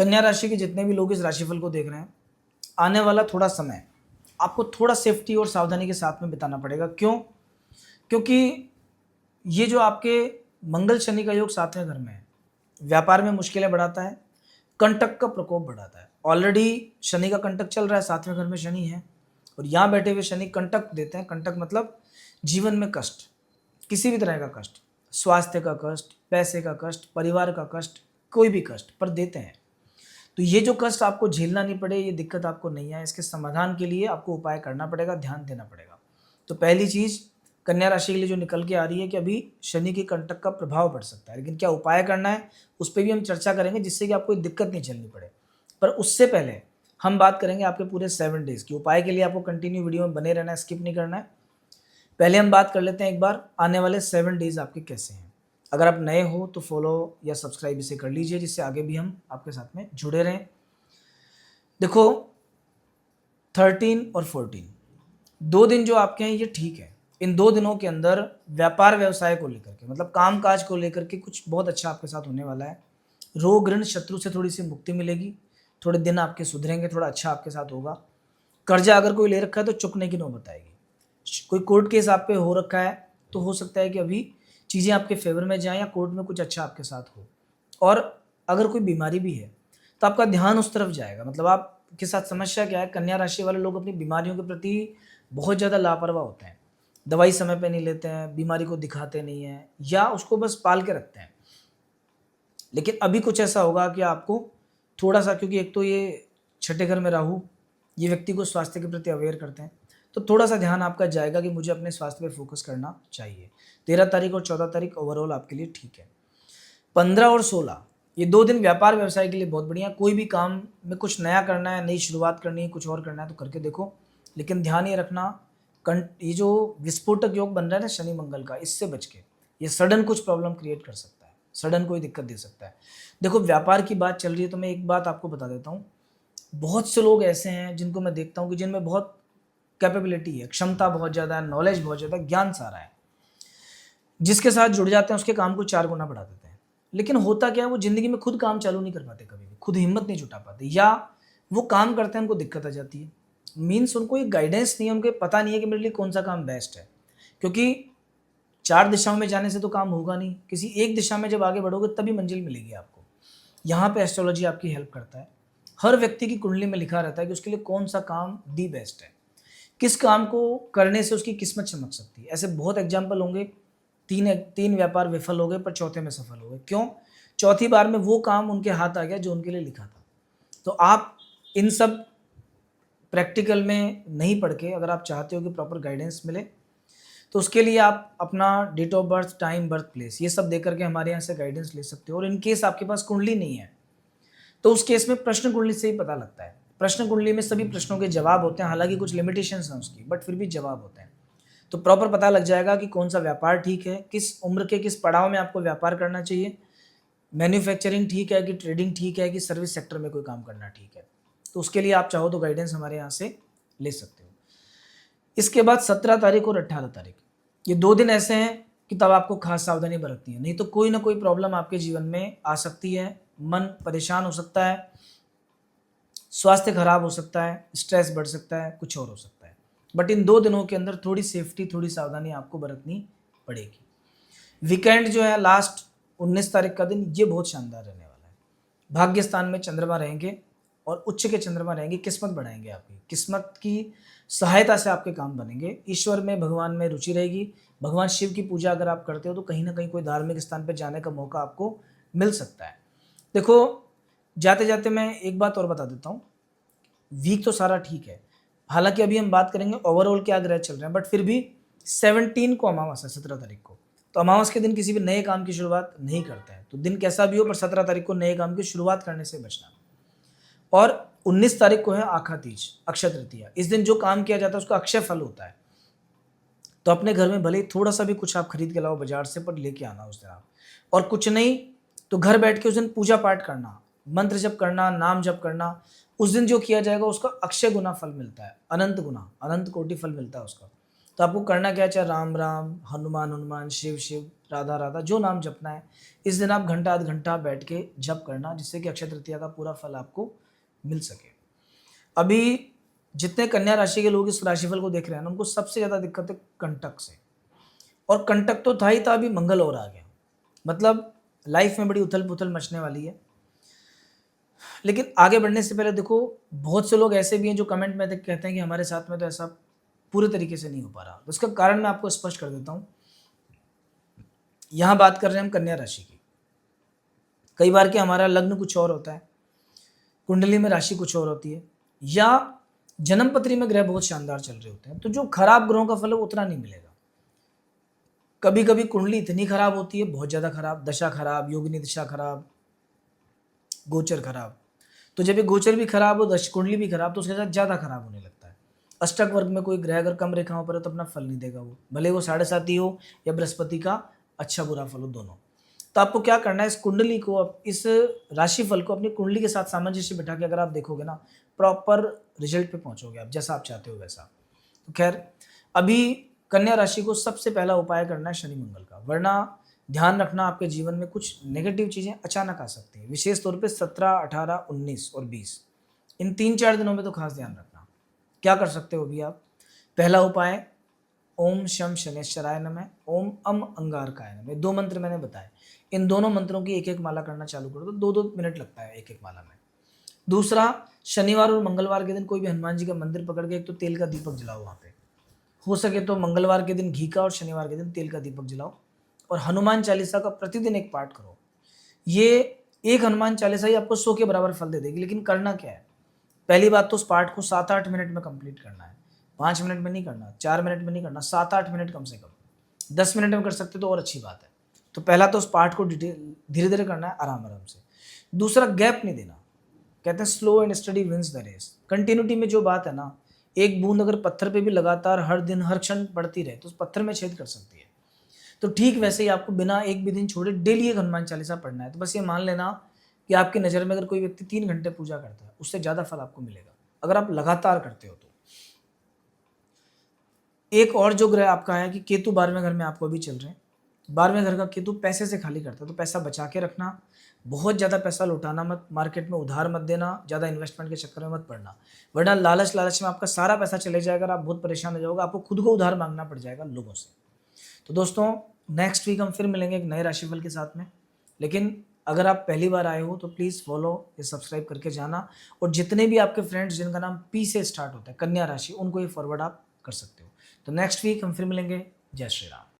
कन्या राशि के जितने भी लोग इस राशिफल को देख रहे हैं, आने वाला थोड़ा समय आपको थोड़ा सेफ्टी और सावधानी के साथ में बिताना पड़ेगा। क्यों? क्योंकि ये जो आपके मंगल शनि का योग 7वें घर में है, व्यापार में मुश्किलें बढ़ाता है, कंटक का प्रकोप बढ़ाता है। ऑलरेडी शनि का कंटक चल रहा है, 7वें घर में शनि है और यहाँ बैठे हुए शनि कंटक देते हैं। कंटक मतलब जीवन में कष्ट, किसी भी तरह का कष्ट, स्वास्थ्य का कष्ट, पैसे का कष्ट, परिवार का कष्ट, कोई भी कष्ट पर देते हैं। तो ये जो कष्ट आपको झेलना नहीं पड़े, ये दिक्कत आपको नहीं आए, इसके समाधान के लिए आपको उपाय करना पड़ेगा, ध्यान देना पड़ेगा। तो पहली चीज़ कन्या राशि के लिए जो निकल के आ रही है कि अभी शनि की कंटक का प्रभाव पड़ सकता है, लेकिन क्या उपाय करना है उस पर भी हम चर्चा करेंगे, जिससे कि आपको दिक्कत नहीं झेलनी पड़े। पर उससे पहले हम बात करेंगे आपके पूरे 7 डेज़ की। उपाय के लिए आपको कंटिन्यू वीडियो में बने रहना है, स्किप नहीं करना है। पहले हम बात कर लेते हैं एक बार आने वाले 7 डेज़ आपके कैसे हैं। अगर आप नए हो तो फॉलो या सब्सक्राइब इसे कर लीजिए, जिससे आगे भी हम आपके साथ में जुड़े रहें। देखो 13 और 14 2 दिन जो आपके हैं ये ठीक है। इन 2 दिनों के अंदर व्यापार व्यवसाय को लेकर के, मतलब काम काज को लेकर के कुछ बहुत अच्छा आपके साथ होने वाला है। रोग ऋण शत्रु से थोड़ी सी मुक्ति मिलेगी, थोड़े दिन आपके सुधरेंगे, थोड़ा अच्छा आपके साथ होगा। कर्जा अगर कोई ले रखा है तो चुकने की नौबत आएगी। कोई कोर्ट केस आप पे हो रखा है तो हो सकता है कि अभी चीज़ें आपके फेवर में जाएं या कोर्ट में कुछ अच्छा आपके साथ हो। और अगर कोई बीमारी भी है तो आपका ध्यान उस तरफ जाएगा। मतलब आपके साथ समस्या क्या है, कन्या राशि वाले लोग अपनी बीमारियों के प्रति बहुत ज़्यादा लापरवाह होते हैं, दवाई समय पे नहीं लेते हैं, बीमारी को दिखाते नहीं हैं या उसको बस पाल के रखते हैं। लेकिन अभी कुछ ऐसा होगा कि आपको थोड़ा सा, क्योंकि एक तो ये छठे घर में राहु, ये व्यक्ति को स्वास्थ्य के प्रति अवेयर करते हैं, तो थोड़ा सा ध्यान आपका जाएगा कि मुझे अपने स्वास्थ्य पे फोकस करना चाहिए। 13 तारीख और 14 तारीख ओवरऑल आपके लिए ठीक है। 15 और 16 ये 2 दिन व्यापार व्यवसाय के लिए बहुत बढ़िया। कोई भी काम में कुछ नया करना है, नई शुरुआत करनी है, कुछ और करना है तो करके देखो, लेकिन ध्यान ये रखना ये जो विस्फोटक योग बन रहा है ना शनि मंगल का, इससे बच के, ये सडन कुछ प्रॉब्लम क्रिएट कर सकता है, सडन कोई दिक्कत दे सकता है। देखो व्यापार की बात चल रही है तो मैं एक बात आपको बता देता हूँ, बहुत से लोग ऐसे हैं जिनको मैं देखता हूँ कि जिनमें बहुत कैपेबिलिटी है, क्षमता बहुत ज़्यादा है, नॉलेज बहुत ज़्यादा, ज्ञान सारा है, जिसके साथ जुड़ जाते हैं उसके काम को 4 गुना बढ़ा देते हैं। लेकिन होता क्या है, वो ज़िंदगी में खुद काम चालू नहीं कर पाते, कभी भी खुद हिम्मत नहीं जुटा पाते, या वो काम करते हैं उनको दिक्कत आ जाती है। मीन्स उनको एक गाइडेंस नहीं है, उनको पता नहीं है कि मेरे लिए कौन सा काम बेस्ट है। क्योंकि 4 दिशाओं में जाने से तो काम होगा नहीं, किसी एक दिशा में जब आगे बढ़ोगे तभी मंजिल मिलेगी आपको। यहाँ पे एस्ट्रोलॉजी आपकी हेल्प करता है। हर व्यक्ति की कुंडली में लिखा रहता है कि उसके लिए कौन सा काम दी बेस्ट है, किस काम को करने से उसकी किस्मत चमक सकती है। ऐसे बहुत एग्जाम्पल होंगे, तीन व्यापार विफल हो गए पर चौथे में सफल हो गए। क्यों? चौथी बार में वो काम उनके हाथ आ गया जो उनके लिए लिखा था। तो आप इन सब प्रैक्टिकल में नहीं पढ़ के, अगर आप चाहते हो कि प्रॉपर गाइडेंस मिले, तो उसके लिए आप अपना date of birth, time, birth place, ये सब दे करके हमारे यहाँ से गाइडेंस ले सकते हो। और इन केस आपके पास कुंडली नहीं है तो उस केस में प्रश्न कुंडली से ही पता लगता है। प्रश्न कुंडली में सभी प्रश्नों के जवाब होते हैं, हालांकि कुछ लिमिटेशंस हैं उसकी, बट फिर भी जवाब होते हैं। तो प्रॉपर पता लग जाएगा कि कौन सा व्यापार ठीक है, किस उम्र के किस पड़ाव में आपको व्यापार करना चाहिए, मैन्युफैक्चरिंग ठीक है कि ट्रेडिंग ठीक है कि सर्विस सेक्टर में कोई काम करना ठीक है। तो उसके लिए आप चाहो तो गाइडेंस हमारे यहाँ से ले सकते हो। इसके बाद 17 तारीख और 18 तारीख ये 2 दिन ऐसे हैं कि तब आपको खास सावधानी बरतनी है, नहीं तो कोई ना कोई प्रॉब्लम आपके जीवन में आ सकती है। मन परेशान हो सकता है, स्वास्थ्य खराब हो सकता है, स्ट्रेस बढ़ सकता है, कुछ और हो सकता है। बट इन 2 दिनों के अंदर थोड़ी सेफ्टी, थोड़ी सावधानी आपको बरतनी पड़ेगी। वीकेंड जो है लास्ट 19 तारीख का दिन, ये बहुत शानदार रहने वाला है। भाग्य स्थान में चंद्रमा रहेंगे और उच्च के चंद्रमा रहेंगे, किस्मत बढ़ाएंगे आपकी, किस्मत की सहायता से आपके काम बनेंगे। ईश्वर में, भगवान में रुचि रहेगी। भगवान शिव की पूजा अगर आप करते हो तो कहीं ना कहीं कोई धार्मिक स्थान पर जाने का मौका आपको मिल सकता है। देखो जाते जाते मैं एक बात और बता देता हूँ, वीक तो सारा ठीक है, हालांकि अभी हम बात करेंगे ओवरऑल क्या ग्रह चल रहे हैं, बट फिर भी 17 को अमावस है, 17 तारीख को, तो अमावस के दिन किसी भी नए काम की शुरुआत नहीं करते हैं। तो दिन कैसा भी हो, पर 17 तारीख को नए काम की शुरुआत करने से बचना। और 19 तारीख को है आखा तीज, अक्षय तृतीया। इस दिन जो काम किया जाता है उसका अक्षय फल होता है। तो अपने घर में भले ही थोड़ा सा भी कुछ आप खरीद के लाओ बाजार से, पर लेके आना उस दिन आप। और कुछ नहीं तो घर बैठ के उस दिन पूजा पाठ करना, मंत्र जप करना, नाम जप करना। उस दिन जो किया जाएगा उसका अक्षय गुना फल मिलता है, अनंत गुना, अनंत कोटि फल मिलता है उसका। तो आपको करना क्या है, चाहे राम राम, हनुमान हनुमान, शिव शिव, राधा राधा जो नाम जपना है, इस दिन आप घंटा आध घंटा बैठ के जप करना, जिससे कि अक्षय तृतीया का पूरा फल आपको मिल सके। अभी जितने कन्या राशि के लोग इस राशिफल को देख रहे हैं ना, उनको सबसे ज़्यादा दिक्कत है कंटक से, और कंटक तो था ही था, अभी मंगल और आ गया, मतलब लाइफ में बड़ी उथल पुथल मचने वाली है। लेकिन आगे बढ़ने से पहले देखो, बहुत से लोग ऐसे भी हैं जो कमेंट में कहते हैं कि हमारे साथ में तो ऐसा पूरे तरीके से नहीं हो पा रहा। तो इसका कारण मैं आपको स्पष्ट कर देता हूँ। यहाँ बात कर रहे हैं हम कन्या राशि की। कई बार कि हमारा लग्न कुछ और होता है, कुंडली में राशि कुछ और होती है, या जन्म पत्री में ग्रह बहुत शानदार चल रहे होते हैं, तो जो खराब ग्रहों का फल है उतना नहीं मिलेगा। कभी कभी कुंडली इतनी खराब होती है, बहुत ज़्यादा खराब, दशा खराब, योगिनी दशा खराब, गोचर खराब। तो जब ये गोचर भी खराब हो, दश कुंडली भी खराब, तो उसके साथ ज़्यादा खराब होने लगता है। अष्टक वर्ग में कोई ग्रह अगर कम रेखाओं पर है तो अपना फल नहीं देगा वो, भले वो 7.5 हो या बृहस्पति का अच्छा बुरा फल हो, दोनों। तो आपको क्या करना है, इस कुंडली को, इस राशिफल को अपनी कुंडली के साथ सामंजस्य बिठा के अगर आप देखोगे ना, प्रॉपर रिजल्ट पे पहुंचोगे आप, जैसा आप चाहते हो वैसा। तो खैर, अभी कन्या राशि को सबसे पहला उपाय करना है शनि मंगल का, वरना ध्यान रखना आपके जीवन में कुछ नेगेटिव चीज़ें अचानक आ सकती हैं, विशेष तौर पे 17, 18, 19 और 20, इन 3-4 दिनों में तो खास ध्यान रखना। क्या कर सकते हो अभी आप? पहला उपाय, ओम शम शनेश्वराय नमः, ओम अम अंगारकाय नमः, 2 मंत्र मैंने बताए। इन दोनों मंत्रों की एक एक माला करना चालू करो तो 2-2 मिनट लगता है एक एक माला में। दूसरा, शनिवार और मंगलवार के दिन कोई भी हनुमान जी का मंदिर पकड़ के एक तो तेल का दीपक जलाओ वहाँ पे, हो सके तो मंगलवार के दिन घी का और शनिवार के दिन तेल का दीपक जलाओ, और हनुमान चालीसा का प्रतिदिन एक पाठ करो। ये एक हनुमान चालीसा ही आपको 100 के बराबर फल दे देगी। लेकिन करना क्या है? पहली बात तो उस पाठ को 7-8 मिनट में कंप्लीट करना है, 5 मिनट में नहीं करना, 4 मिनट में नहीं करना, 7-8 मिनट कम से कम। 10 मिनट में कर सकते तो और अच्छी बात है। तो पहला तो उस पाठ को धीरे धीरे करना है, आराम आराम से। दूसरा, गैप नहीं देना। कहते हैं slow and steady wins the race. Continuity में जो बात है ना, एक बूंद अगर पत्थर पे भी लगातार हर दिन हर क्षण पड़ती रहे तो उस पत्थर में छेद कर सकती है। तो ठीक वैसे ही आपको बिना एक भी दिन छोड़े डेली एक हनुमान चालीसा पढ़ना है। तो बस ये मान लेना कि आपकी नज़र में अगर कोई व्यक्ति 3 घंटे पूजा करता है, उससे ज़्यादा फल आपको मिलेगा अगर आप लगातार करते हो तो। एक और जो ग्रह आपका है कि केतु 12वें घर में आपको अभी चल रहे हैं। 12वें घर का केतु पैसे से खाली करता है, तो पैसा बचा के रखना, बहुत ज़्यादा पैसा लौटाना मत, मार्केट में उधार मत देना, ज़्यादा इन्वेस्टमेंट के चक्कर में मत पड़ना, वरना लालच लालच में आपका सारा पैसा चले जाएगा और आप बहुत परेशान हो जाओगे, आपको खुद को उधार मांगना पड़ जाएगा लोगों से। तो दोस्तों, नेक्स्ट वीक हम फिर मिलेंगे एक नए राशिफल के साथ में। लेकिन अगर आप पहली बार आए हो तो प्लीज़ फॉलो या सब्सक्राइब करके जाना, और जितने भी आपके फ्रेंड्स जिनका नाम पी से स्टार्ट होता है, कन्या राशि, उनको ये फॉरवर्ड आप कर सकते हो। तो नेक्स्ट वीक हम फिर मिलेंगे। जय श्री राम।